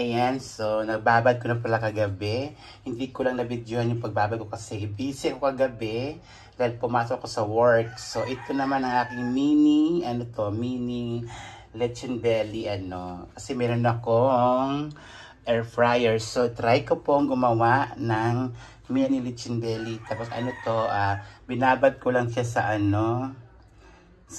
Ayan, so nagbabad ko na pala kagabi. Hindi ko lang na-videohan yung pagbabad ko kasi busy ako kagabi dahil pumasok ko sa work. So ito naman ang aking mini lechon belly kasi meron akong air fryer. So try ko pong gumawa ng mini lechon belly. Tapos binabad ko lang siya sa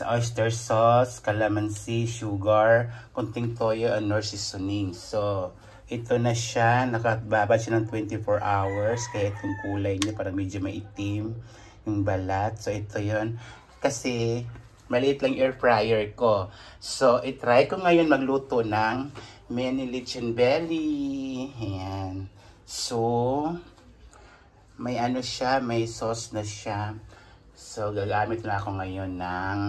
oyster sauce, calamansi, sugar, konting toyo, and nor seasoning. So, ito na siya. Nakababad siya ng 24 hours. Kaya itong kulay niya parang medyo maitim yung balat. So, ito yon. Kasi, maliit lang air fryer ko. So, itry ko ngayon magluto ng mini lechon belly. Ayan. So, may siya, may sauce na siya. So, gagamit na ako ngayon ng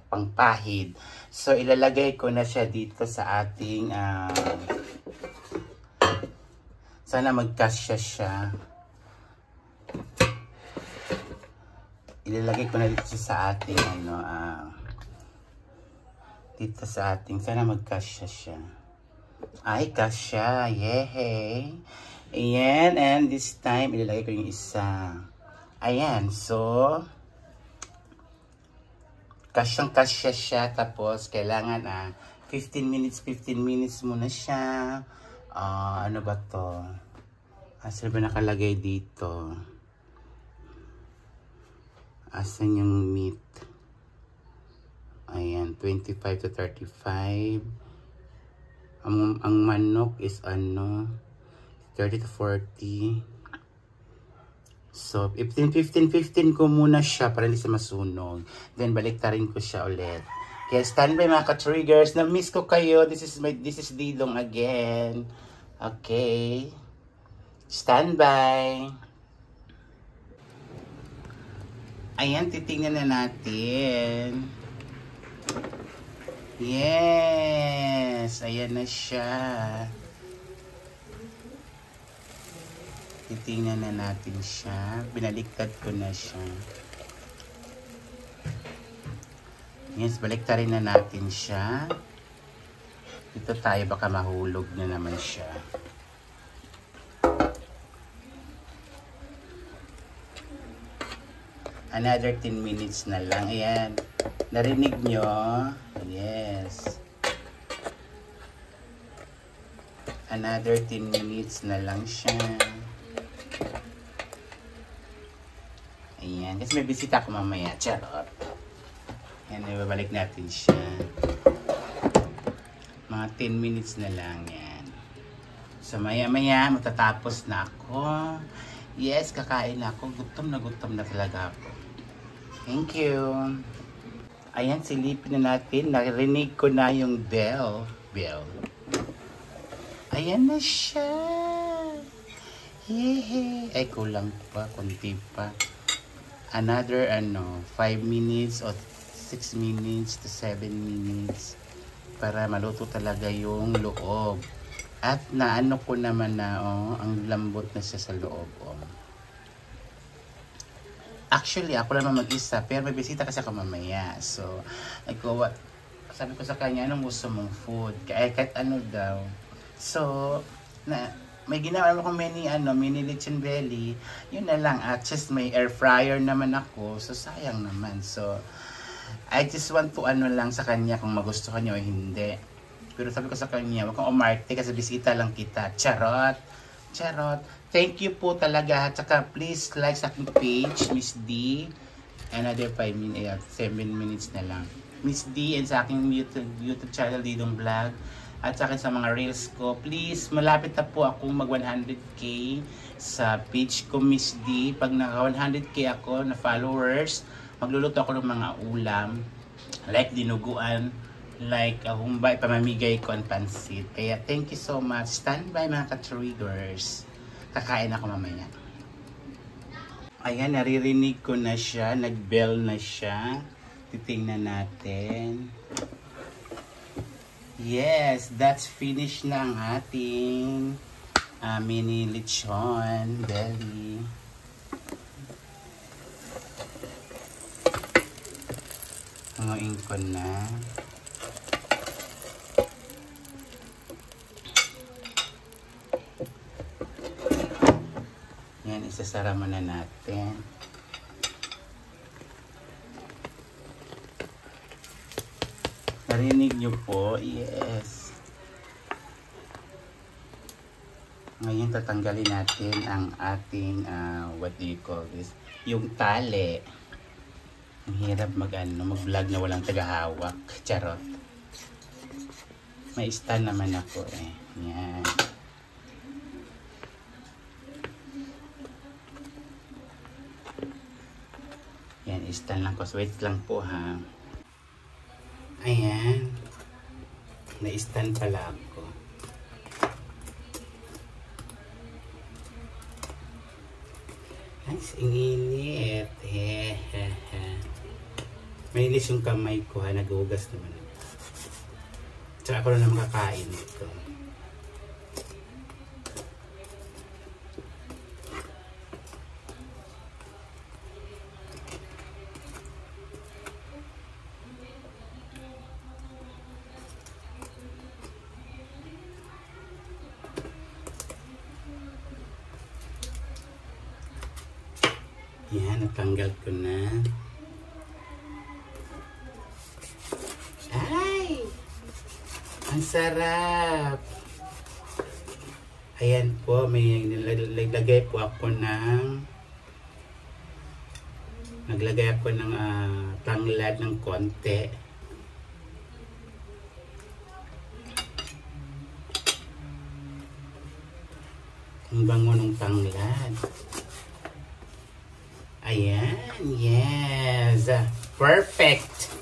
pangpahid. So, ilalagay ko na siya dito sa ating sana magkasya siya. Ilalagay ko na dito sa ating dito sa ating sana magkasya siya. Ay, kasya. Yehey. Ayan, and this time ilalagay ko yung isa. Ayan, so kasyang-kasya siya, tapos kailangan 15 minutes muna siya. Ano ba to? Asan ba nakalagay dito? Asan yung meat? Ayan, 25 to 35. Ang manok is 30 to 40. So, 15 ko muna siya para hindi siya masunog. Then, baliktarin ko siya ulit. Kaya, standby mga ka-triggers. Na-miss ko kayo. This is Didong again. Okay. Standby. Ayan, titingnan na natin. Yes! Ayan na siya. Titingnan na natin siya. Binaliktad ko na siya. Yes, baliktarin na natin siya. Dito tayo, baka mahulog na naman siya. Another 10 minutes na lang. Ayan. Narinig nyo? Yes. Another 10 minutes na lang siya. Ayan. Kasi may bisita ako mamaya. Charot. Ayan. Ibabalik natin siya. Mga 10 minutes na lang yan. So maya-maya matatapos na ako. Yes, kakain na ako. Gutom na talaga ako. Thank you. Ayan, silipin na natin. Narinig ko na yung bell. Ayan na siya. Yehey. Ay, kulang pa. Kunti pa. Another 5 minutes or 6 minutes to 7 minutes para maluto talaga yung loob. At naano ko naman na ang lambot na siya sa loob. Actually, ako naman mag-isa, pero may bisita kasi ako mamaya. So, sabi ko sa kanya, anong gusto mong food? Kahit ano daw. So, may ginawa akong mini lechon belly. Yun na lang. At just may air fryer naman ako. So, sayang naman. So, I just want to lang sa kanya kung magustuhan niya o hindi. Pero sabi ko sa kanya, wag kang umarte kasi bisita lang kita. Charot. Thank you po talaga. At saka please like sa aking page, Miss D. Another 5 minutes, 7 minutes na lang. Miss D, and sa aking YouTube channel, Didong Vlog. At sa akin sa mga reels ko. Please, malapit na po ako mag 100k sa page ko, Miss D. Pag naka 100k ako na followers, magluluto ako ng mga ulam. Like dinuguan, like humbay, pamamigay ko ang pansit. Kaya thank you so much. Stand by mga ka-triggers. Kakain ako mamaya. Ayan, naririnig ko na siya. Nag-bell na siya. Titingnan natin. Yes, that's finished na ang ating mini lechon belly. Hanguin ko na. Yan, isasara muna natin. Narinig nyo po? Yes. Ngayon tatanggalin natin ang ating, what do you call this? Yung tali. Ang hirap mag-vlog na walang tagahawak. Charot. May stand naman ako eh. Yan. Yan, stand lang ko. Wait lang po ha. Ayan. Na-stand pala ako. Nice, ang init. Mainis yung kamay ko ha. Naghugas naman ako. Tsaka ako na makakain ito. Yan, natanggal ko na. Ay! Ang sarap! Ayan po, may naglagay po ako ng tanglad ng konti. Ang bango ng tanglad. Ayan, yes! Perfect!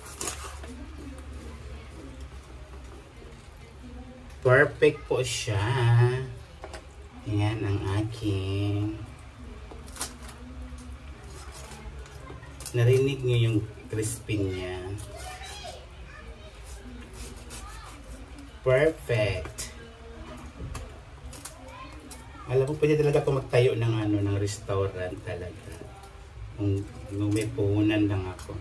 Perfect po siya. Ayan ang aking. Narinig niyo yung crispy niya. Perfect. Alam mo, pwede talaga ako magtayo ng ng restaurant talaga. Kung may puhunan lang ako.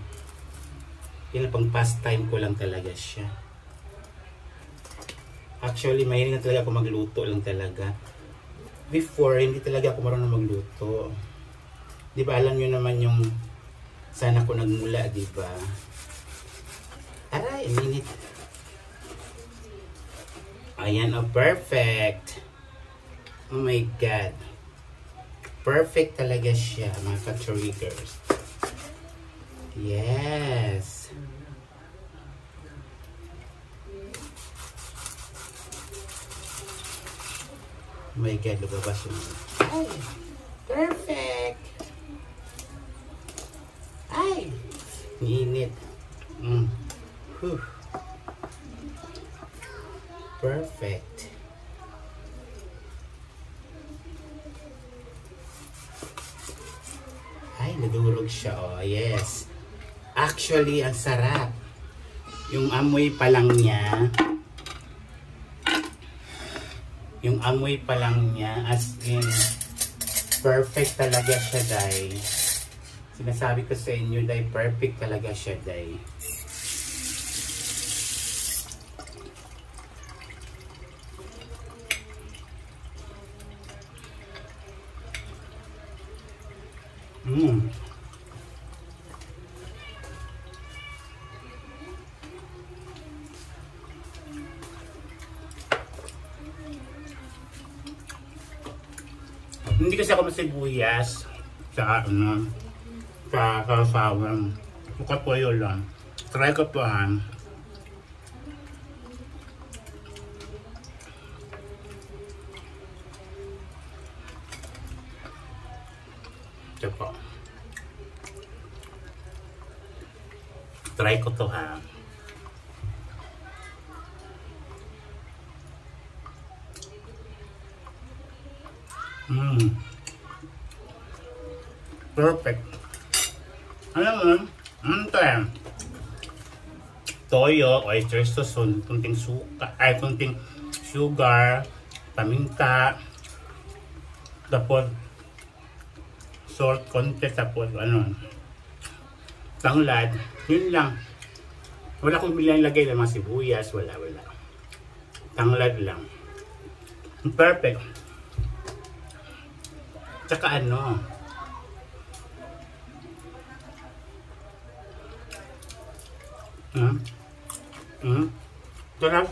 Yan pang pastime ko lang talaga siya. Actually, mahilig na talaga ako magluto lang talaga. Before, hindi talaga ako marunong magluto. Di ba, alam nyo naman yung saan ako nagmula, di ba? Aray, a minute. Ayan, oh, perfect. Oh my God. Perfect talaga siya, mga ka-triggers. Yes. Oh my God, lumabas yung... Ay! Perfect! Ay! Init. Perfect. Ay, nadurog siya. Oh, yes. Actually, ang sarap. Yung amoy pa lang niya. Yung amoy pa lang niya, as in, perfect talaga siya, day. Sinasabi ko sa inyo, day, perfect talaga siya, day. Hindi kasi ako masibuyas sa sa kasawan. Bukat po yun lang. Try ko po ha. Ito po. Try ko to ha. Perfect. Alam mo, ito eh. Toyo, oyster sauce, kunting suka, kunting sugar, paminta, tapos salt konti, tapos tanglad. Yun lang. Wala akong bilang-lagay ng mga sibuyas, wala. Tanglad lang. Perfect. Tsaka ano, sarap.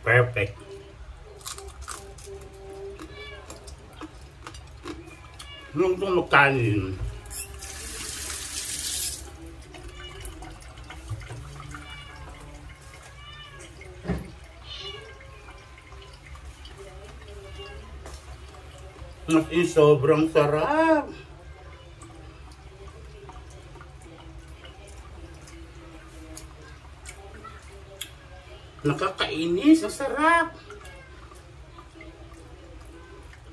Perfect. Nung kanin. As in, sobrang sarap. Nakakainis, ang sarap.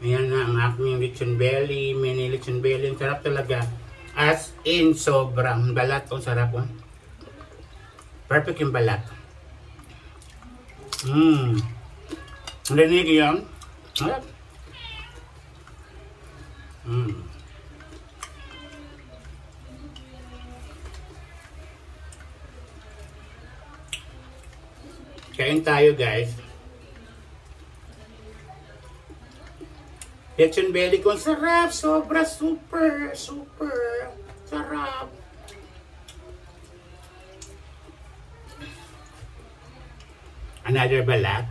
Ayan na ang aking lechon belly, mini lechon belly. Ang sarap talaga. As in, sobrang balat. Ang sarap. Oh. Perfect yung balat. Narinig yun? Sarap. Kain tayo, guys. Lechon belly ko, sarap. Sobra, super sarap. Another balat.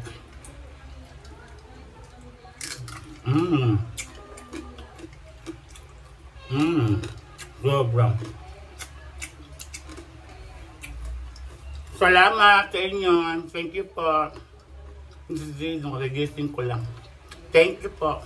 Sobra. Salamat sa inyo. Thank you po. Nagigising ko lang. Thank you po.